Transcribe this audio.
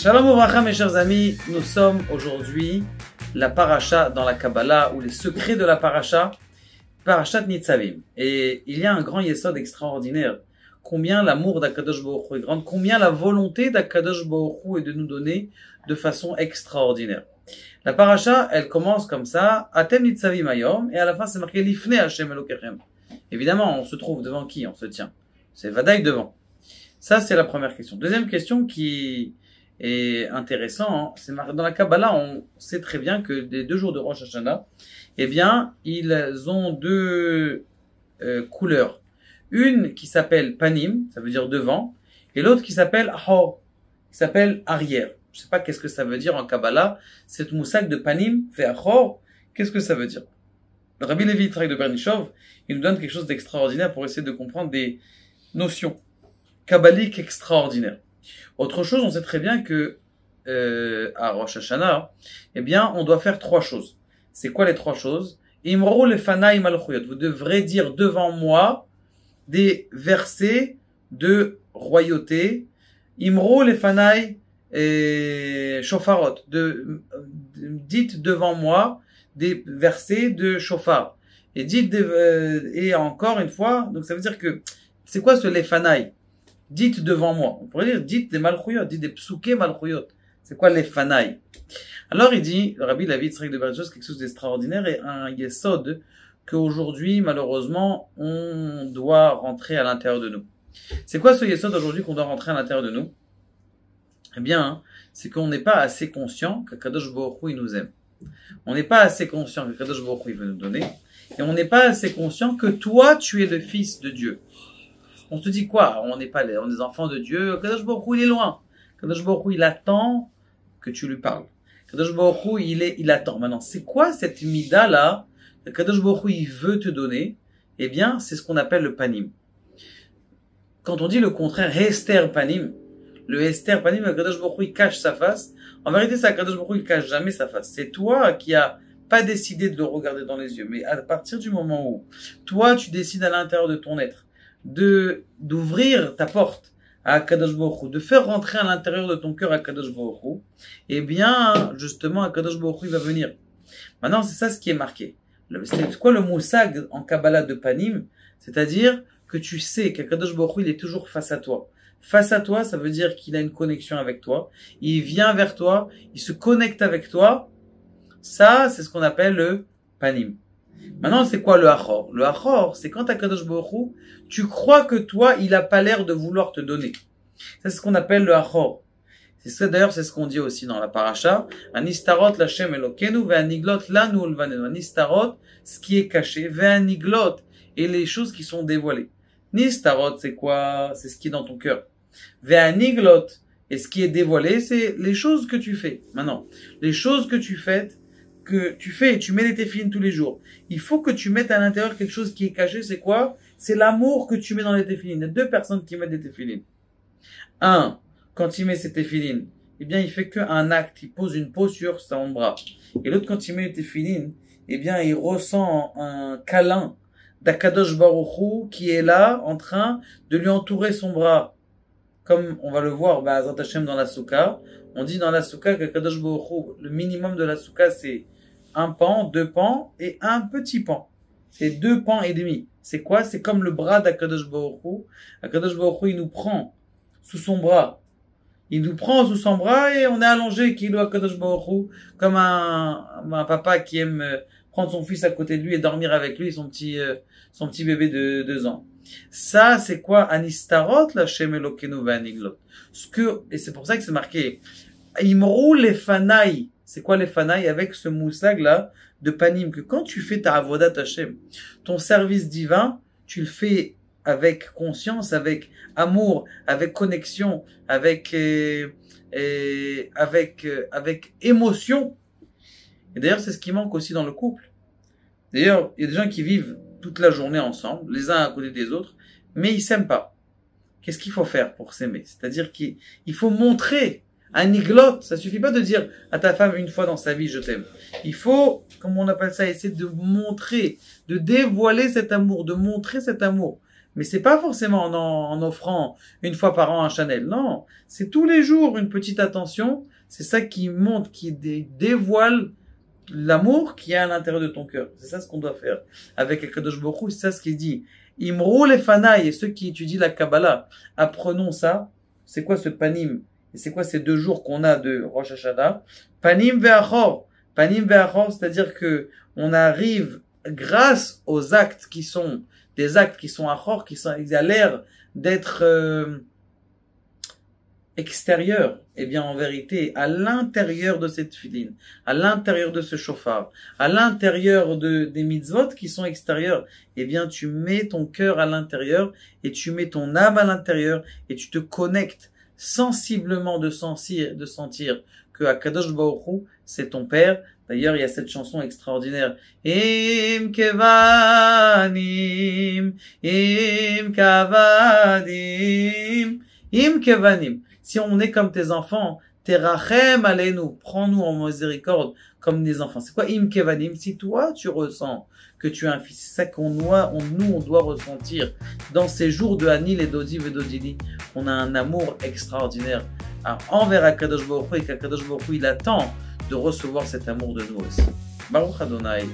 Shalom Ouvracha mes chers amis, nous sommes aujourd'hui la paracha dans la Kabbalah ou les secrets de la paracha, parachat Nitzavim. Et il y a un grand yesod extraordinaire. Combien l'amour d'Akadosh Baruch Hu est grand, combien la volonté d'Akadosh Baruch Hu est de nous donner de façon extraordinaire. La paracha, elle commence comme ça, Atem Nitzavim Hayom, et à la fin c'est marqué Lifnei Hashem Elokechem. Évidemment, on se trouve devant qui? On se tient. C'est Vadaï devant. Ça, c'est la première question. Deuxième question qui est intéressant, c'est dans la Kabbalah, on sait très bien que les 2 jours de Rosh Hashanah, eh bien, ils ont 2 couleurs. Une qui s'appelle Panim, ça veut dire devant, et l'autre qui s'appelle Ahor, qui s'appelle arrière. Je sais pas qu'est-ce que ça veut dire en Kabbalah, cette moussag de Panim fait Ahor, qu'est-ce que ça veut dire? Le Rabbi Levi Yitzhak de Bernichov, il nous donne quelque chose d'extraordinaire pour essayer de comprendre des notions kabbaliques extraordinaires. Autre chose, on sait très bien que à Rosh Hashanah, eh bien, on doit faire 3 choses. C'est quoi les 3 choses? Imro lefanai malchuyot. Vous devrez dire devant moi des versets de royauté. Imro lefanai shofarot. Dites devant moi des versets de shofar. Et dites et encore une fois, donc ça veut dire que c'est quoi ce lefanai? Dites devant moi. On pourrait dire, dites des malchuyot, dites des psuké malchuyot. C'est quoi les fanaï? Alors il dit, le Rabbi Levi Yitzhak de Bernichov, quelque chose d'extraordinaire et un yesod qu'aujourd'hui, malheureusement, on doit rentrer à l'intérieur de nous. C'est quoi ce yesod aujourd'hui qu'on doit rentrer à l'intérieur de nous? Eh bien, c'est qu'on n'est pas assez conscient qu'Akadosh Baruch Hu, il nous aime. On n'est pas assez conscient qu'Akadosh Baruch Hu, il veut nous donner. Et on n'est pas assez conscient que toi, tu es le fils de Dieu. On se dit quoi? On n'est pas on est des enfants de Dieu. Kadosh Baruch Hu, il est loin. Kadosh Baruch Hu, il attend que tu lui parles. Kadosh Baruch Hu, il attend. Maintenant, c'est quoi cette mida-là que Kadosh Baruch Hu, il veut te donner? Eh bien, c'est ce qu'on appelle le panim. Quand on dit le contraire, hester panim, le hester panim, Kadosh Baruch Hu, il cache sa face. En vérité, ça, Kadosh Baruch Hu, il cache jamais sa face. C'est toi qui as pas décidé de le regarder dans les yeux. Mais à partir du moment où toi, tu décides à l'intérieur de ton être d'ouvrir ta porte à Akadosh Baruch Hu, de faire rentrer à l'intérieur de ton cœur Akadosh Baruch Hu, eh bien, justement, Akadosh Baruch Hu va venir. Maintenant, c'est ça ce qui est marqué. C'est quoi le moussag en Kabbalah de Panim? C'est-à-dire que tu sais qu'Akadosh Baruch Hu, il est toujours face à toi. Face à toi, ça veut dire qu'il a une connexion avec toi. Il vient vers toi, il se connecte avec toi. Ça, c'est ce qu'on appelle le Panim. Maintenant, c'est quoi le Achor? Le Achor, c'est quand Akadosh Baruch Hu, tu crois que toi, il a pas l'air de vouloir te donner. Ça, c'est ce qu'on appelle le Achor. C'est ça, d'ailleurs, c'est ce qu'on dit aussi dans la paracha. Anistarot l'Hashem Elokenu, ve'aniglot lanu ulvanenu. Anistarot, ce qui est caché, ve'aniglot, et les choses qui sont dévoilées. Nistarot, c'est quoi? C'est ce qui est dans ton cœur. Ve'aniglot, et ce qui est dévoilé, c'est les choses que tu fais. Maintenant, les choses que tu fais, tu mets les téfilines tous les jours. Il faut que tu mettes à l'intérieur quelque chose qui est caché, c'est quoi? C'est l'amour que tu mets dans les téfilines. Il y a 2 personnes qui mettent des téfilines. Un, quand il met ses téfilines, eh bien, il fait qu'un acte, il pose une peau sur son bras. Et l'autre, quand il met les téfilines, eh bien, il ressent un câlin d'Akadosh Baruch Hu qui est là, en train de lui entourer son bras. Comme on va le voir, Ba'azrat Hashem dans la Souka. On dit dans la Souka qu'Akadosh Baruch Hu, le minimum de la Souka, c'est 1 pan, 2 pans et un petit pan. C'est 2 pans et demi. C'est quoi? C'est comme le bras d'Akadosh Baruch Hu. Akadosh Baruch Hu, il nous prend sous son bras. Il nous prend sous son bras et on est allongé, Kilo Akadosh Baruch Hu, comme un papa qui aime prendre son fils à côté de lui et dormir avec lui, son petit bébé de 2 ans. Ça, c'est quoi? Anistarot l'Hashem Elokenu ve'aniglot. Et c'est pour ça que c'est marqué. Imrou lefanai. C'est quoi les fanaï? Avec ce moussag là de Panim, que quand tu fais ta avodat Hashem, ton service divin, tu le fais avec conscience, avec amour, avec connexion, avec émotion. Et d'ailleurs, c'est ce qui manque aussi dans le couple. D'ailleurs, il y a des gens qui vivent toute la journée ensemble, les uns à côté des autres, mais ils s'aiment pas. Qu'est-ce qu'il faut faire pour s'aimer? C'est-à-dire qu'il faut montrer un iglot. Ça suffit pas de dire à ta femme une fois dans sa vie je t'aime. Il faut, comme on appelle ça, essayer de montrer, de dévoiler cet amour, de montrer cet amour. Mais c'est pas forcément en offrant une fois par an un Chanel. Non, c'est tous les jours une petite attention. C'est ça qui montre, qui dévoile l'amour qui est à l'intérieur de ton cœur. C'est ça ce qu'on doit faire avec Akadosh Baruch Hu. C'est ça ce qu'il dit. Imrou les fanaï, et ceux qui étudient la Kabbalah, apprenons ça. C'est quoi ce panim? Et c'est quoi ces 2 jours qu'on a de Rosh Hashanah? Panim ve'achor. Panim ve'achor, c'est-à-dire que on arrive grâce aux actes qui sont des actes qui sont achor, qui sont, ils a l'air d'être extérieurs. Eh bien, en vérité, à l'intérieur de cette filine, à l'intérieur de ce chauffard, à l'intérieur des mitzvot qui sont extérieurs, eh bien, tu mets ton cœur à l'intérieur et tu mets ton âme à l'intérieur et tu te connectes sensiblement de sentir que Akadosh Baruch Hu, c'est ton père. D'ailleurs, il y a cette chanson extraordinaire. Im kevanim, im kavadim, im kevanim. Si on est comme tes enfants, terachem aleinu, prends-nous en miséricorde comme des enfants. C'est quoi im kevanim? Si toi, tu ressens que tu es un fils, c'est ça qu'on doit ressentir dans ces jours de Hanil et d'Odiv et d'Odili. On a un amour extraordinaire envers Akadosh Baruch Hu et qu'Akadosh Baruch Hu, il attend de recevoir cet amour de nous aussi. Baruch Adonai.